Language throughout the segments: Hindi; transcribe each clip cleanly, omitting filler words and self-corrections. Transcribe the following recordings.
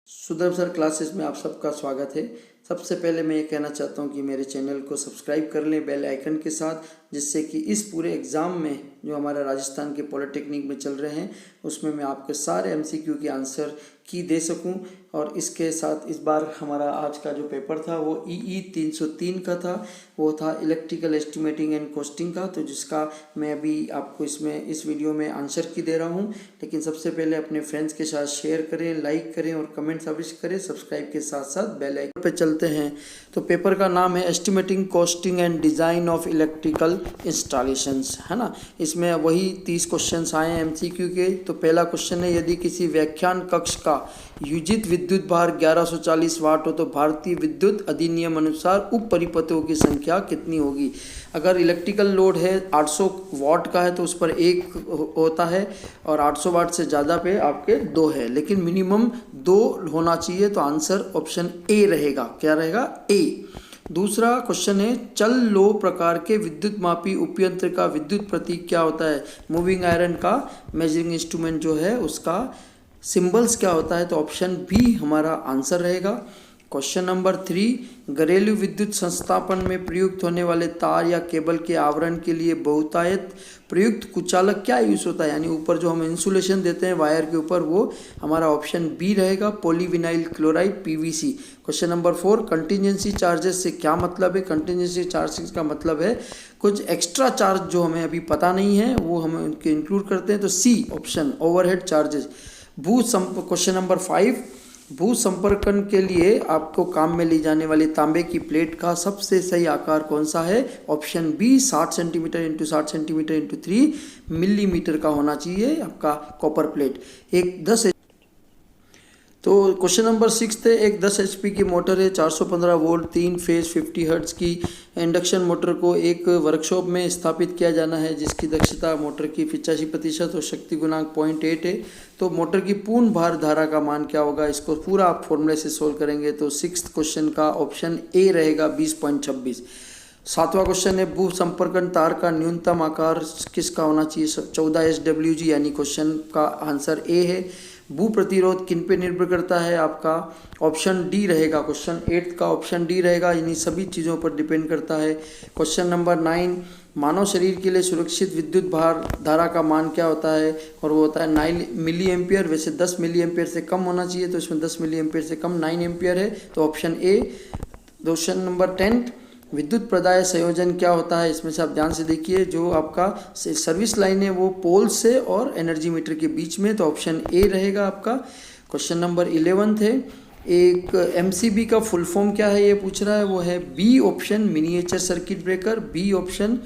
सुदर्भ सर क्लासेस में आप सबका स्वागत है। सबसे पहले मैं ये कहना चाहता हूँ कि मेरे चैनल को सब्सक्राइब कर लें बेल आइकन के साथ, जिससे कि इस पूरे एग्ज़ाम में जो हमारा राजस्थान के पॉलिटेक्निक में चल रहे हैं उसमें मैं आपके सारे एमसीक्यू के आंसर की दे सकूं। और इसके साथ इस बार हमारा आज का जो पेपर था वो ई 303 का था, वो था इलेक्ट्रिकल एस्टिमेटिंग एंड कॉस्टिंग का, तो जिसका मैं अभी आपको इस वीडियो में आंसर की दे रहा हूं। लेकिन सबसे पहले अपने फ्रेंड्स के साथ शेयर करें, लाइक करें और कमेंट अवश्य करें। सब्सक्राइब के साथ साथ बेल आइकन पे चलते हैं। तो पेपर का नाम है estimating costing and design of electrical installations, है ना। इसमें वही 30 क्वेश्चंस आए हैं एमसीक्यू के। तो पहला क्वेश्चन है, यदि किसी व्याख्यान कक्ष का यूजित विद्युत भार 1140 वाट हो तो भारतीय विद्युत अधिनियम अनुसार उप परिपथों की संख्या कितनी होगी। अगर इलेक्ट्रिकल लोड है 800 वाट का है तो उस पर एक होता है, और 800 वाट से ज़्यादा पे आपके दो है, लेकिन मिनिमम दो होना चाहिए। तो आंसर ऑप्शन ए रहेगा। क्या रहेगा? ए। दूसरा क्वेश्चन है, चल लो प्रकार के विद्युत मापी उपयंत्र का विद्युत प्रतीक क्या होता है। मूविंग आयरन का मेजरिंग इंस्ट्रूमेंट जो है उसका सिंबल्स क्या होता है। तो ऑप्शन बी हमारा आंसर रहेगा। क्वेश्चन नंबर 3, घरेलू विद्युत संस्थापन में प्रयुक्त होने वाले तार या केबल के आवरण के लिए बहुतायत प्रयुक्त कुचालक क्या यूज होता है। यानी ऊपर जो हम इंसुलेशन देते हैं वायर के ऊपर, वो हमारा ऑप्शन बी रहेगा, polyvinyl chloride PVC. Question number 4, contingency charges से क्या मतलब है। कंटीजेंसी चार्जेस का मतलब है कुछ एक्स्ट्रा चार्ज जो हमें अभी पता नहीं है वो हम उनके इंक्लूड करते हैं। तो C option, overhead charges. Question number 5, भू संपर्कन के लिए आपको काम में ली जाने वाली तांबे की प्लेट का सबसे सही आकार कौन सा है। Option B 60 centimetre into 60 centimetre into 3 millimetre का होना चाहिए आपका कॉपर प्लेट। एक 10। तो क्वेश्चन नंबर 6 है, एक 10 HP की मोटर है, 415 वोल्ट 3 फेज 50 हर्ट्ज की इंडक्शन मोटर को एक वर्कशॉप में स्थापित किया जाना है, जिसकी दक्षता मोटर की 85% और शक्ति गुणांक 0.8 है। तो मोटर की पूर्ण भार धारा का मान क्या होगा। इसको पूरा आप फॉर्मूले से सोल्व करेंगे तो 6th क्वेश्चन का ऑप्शन ए रहेगा, 20.26। 7वां क्वेश्चन है, भू संपर्कन तार का न्यूनतम आकार किसका होना चाहिए। 14 SWG, यानी क्वेश्चन का आंसर ए है। भू प्रतिरोध किन पे निर्भर करता है, आपका ऑप्शन डी रहेगा। क्वेश्चन 8 का ऑप्शन डी रहेगा, इन्हीं सभी चीज़ों पर डिपेंड करता है। क्वेश्चन नंबर 9, मानव शरीर के लिए सुरक्षित विद्युत भार धारा का मान क्या होता है, और वो होता है 9 मिली एम्पियर। वैसे 10 मिली एम्पियर से कम होना चाहिए, तो इसमें 10 मिली एम्पियर से कम 9 एम्पियर है, तो ऑप्शन ए। क्वेश्चन नंबर 10, विद्युत प्रदाय संयोजन क्या होता है। इसमें से आप ध्यान से देखिए, जो आपका सर्विस लाइन है वो पोल से और एनर्जी मीटर के बीच में, तो ऑप्शन ए रहेगा आपका। क्वेश्चन नंबर 11 है, एक एमसीबी का फुल फॉर्म क्या है ये पूछ रहा है, वो है B option, miniature circuit breaker, B option.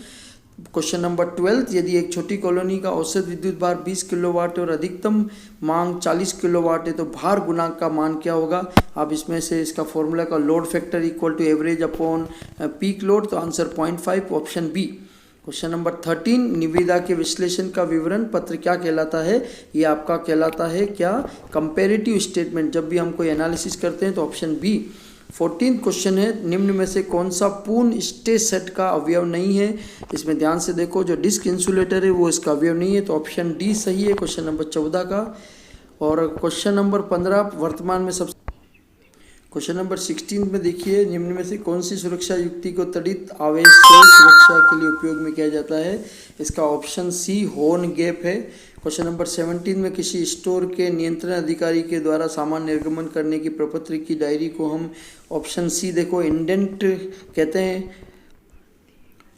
Question number 12, यदि एक छोटी कॉलोनी का औसत विद्युत भार 20 किलोवाट और अधिकतम मांग 40 किलोवाट है तो भार गुणांक का मान क्या होगा। आप इसमें से इसका फॉर्मूला का load factor equal to average upon peak load, तो answer 0.5 option B. Question number 13, निविदा के विश्लेषण का विवरण पत्र क्या कहलाता है। ये आपका कहलाता है क्या, कंपेरेटिव स्टेटमेंट। जब भी हम कोई एनालिसिस करते हैं तो ऑप्शन बी। 14 क्वेश्चन है, निम्न में से कौन सा पूर्ण स्टेज सेट का अवयव नहीं है। इसमें ध्यान से देखो, जो डिस्क इंसुलेटर है वो इसका अवयव नहीं है, तो ऑप्शन डी सही है क्वेश्चन नंबर 14 का। और क्वेश्चन नंबर 15, वर्तमान में सब। क्वेश्चन नंबर 16 में देखिए, निम्न में से कौन सी सुरक्षा युक्ति को तड़ित आवेश से सुरक्षा के लिए उपयोग में किया जाता है। इसका ऑप्शन सी हॉर्न गैप है। क्वेश्चन नंबर 17 में, किसी स्टोर के नियंत्रण अधिकारी के द्वारा सामान निर्गमन करने की प्रपत्र की डायरी को हम ऑप्शन सी देखो इंडेंट कहते हैं।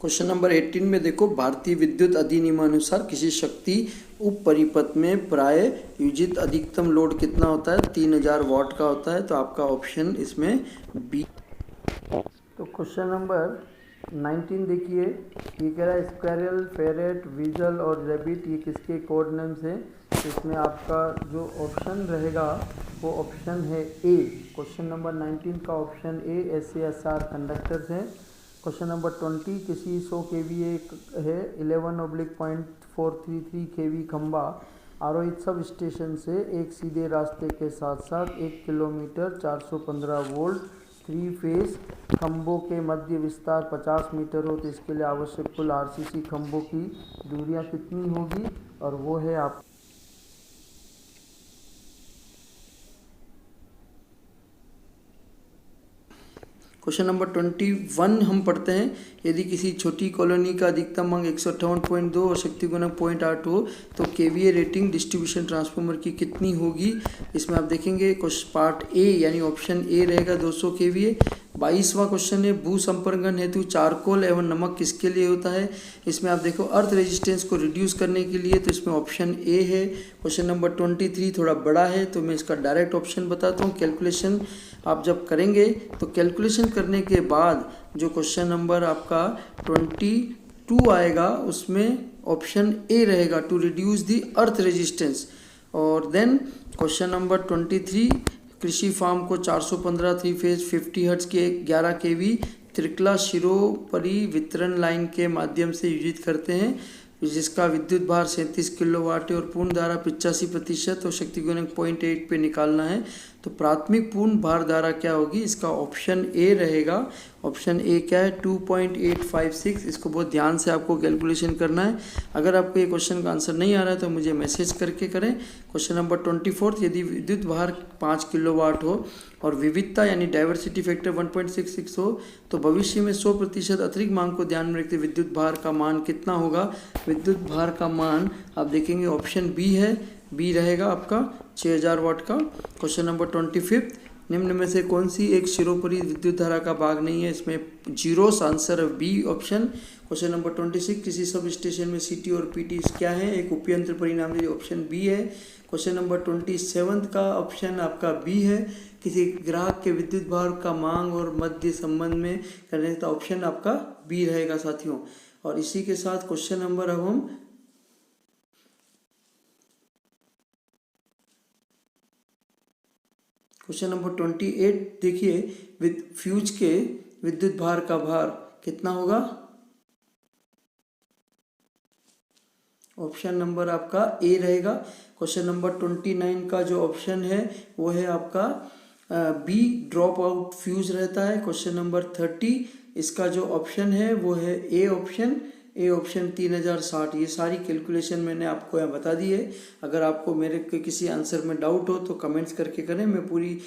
क्वेश्चन नंबर 18 में देखो, भारतीय विद्युत अधिनियम अनुसार किसी शक्ति उप परिपथ में प्राय युजित अधिकतम लोड कितना होता है, 3000 वाट का होता है, तो आपका ऑप्शन इसमें बी। तो क्वेश्चन नंबर 19 देखिए, ये कह रहा है स्क्वेरल, फेरेट, वीजल और रैबिट ये किसके कोड नेम्स हैं। तो इसमें आपका जो ऑप्शन रहेगा वो ऑप्शन है ए। क्वेश्चन नंबर 19 का ऑप्शन ए, SASR कंडक्टर्स हैं। क्वेश्चन नंबर 20, किसी 100 kVA है 11/.433 kV खंबा आरोहित सब स्टेशन से एक सीधे रास्ते के साथ साथ 1 किलोमीटर 415 वोल्ट 3 फेज खंभों के मध्य विस्तार 50 मीटर हो, तो इसके लिए आवश्यक कुल RCC खंभों की दूरियां कितनी होगी, और वो है आप क्वेश्चन नंबर 21 हम पढ़ते हैं। यदि किसी छोटी कॉलोनी का अधिकतम मांग 158.2 और शक्ति गुणक 0.8 हो तो केवीए रेटिंग डिस्ट्रीब्यूशन ट्रांसफार्मर की कितनी होगी। इसमें आप देखेंगे क्वेश्चन पार्ट ए यानी ऑप्शन ए रहेगा 200 केवीए। 22वां क्वेश्चन है भू संपर्कन हेतु चारकोल एवं नमक किसके लिए होता है। इसमें आप देखो अर्थ रेजिस्टेंस को रिड्यूस करने के लिए, तो इसमें ऑप्शन ए है। क्वेश्चन नंबर 23 थोड़ा बड़ा है तो मैं इसका डायरेक्ट ऑप्शन बताता हूँ। कैलकुलेशन आप जब करेंगे तो कैलकुलेशन करने के बाद जो क्वेश्चन नंबर आपका 22 आएगा उसमें ऑप्शन ए रहेगा to reduce the earth resistance. और देन क्वेश्चन नंबर 23 कृषि फार्म को 415 3 फेज 50 हर्ट्ज के 11 केवी त्रिकला शिरोपरि वितरण लाइन के माध्यम से योजित करते हैं, जिसका विद्युत भार 37 किलोवाट है और पूर्ण धारा 85% और शक्ति गुणक 0.8 पे निकालना है। तो प्राथमिक पूर्ण भार धारा क्या होगी, इसका ऑप्शन ए रहेगा। ऑप्शन ए क्या है 2.856। इसको बहुत ध्यान से आपको कैलकुलेशन करना है। अगर आपको ये क्वेश्चन का आंसर नहीं आ रहा है तो मुझे मैसेज करके करें। क्वेश्चन नंबर 24 यदि विद्युत भार 5 किलोवाट हो और विविधता यानी डाइवर्सिटी फैक्टर 1.66 हो तो भविष्य में 100% अतिरिक्त मांग को ध्यान में रखते विद्युत भार का मान कितना होगा। विद्युत भार का मान आप देखेंगे ऑप्शन बी है, बी रहेगा आपका 6000 वाट का। क्वेश्चन नंबर 25 निम्न में से कौन सी एक शिरोपरि विद्युत धारा का भाग नहीं है। इसमें zero answer B option. Question number 26 किसी सब स्टेशन में सीटी और पीटी क्या है, एक उपयंत्र परिणाम दीजिए, ऑप्शन बी है। क्वेश्चन नंबर 27 का ऑप्शन आपका बी है। किसी ग्राहक के विद्युत भार का मांग और मध्य संबंध में करने का ऑप्शन आपका बी रहेगा साथियों। और इसी के साथ क्वेश्चन नंबर अब हम क्वेश्चन नंबर 28 देखिए, फ्यूज के विद्युत भार का भार कितना होगा। ऑप्शन नंबर आपका ए रहेगा। क्वेश्चन नंबर 29 का जो ऑप्शन है वो है आपका बी ड्रॉप आउट फ्यूज रहता है। क्वेश्चन नंबर 30 इसका जो ऑप्शन है वो है ए ऑप्शन। A option 3060। ये सारी कैलकुलेशन मैंने आपको यहाँ बता दी है। अगर आपको मेरे किसी आंसर में डाउट हो तो कमेंट्स करके करें, मैं पूरी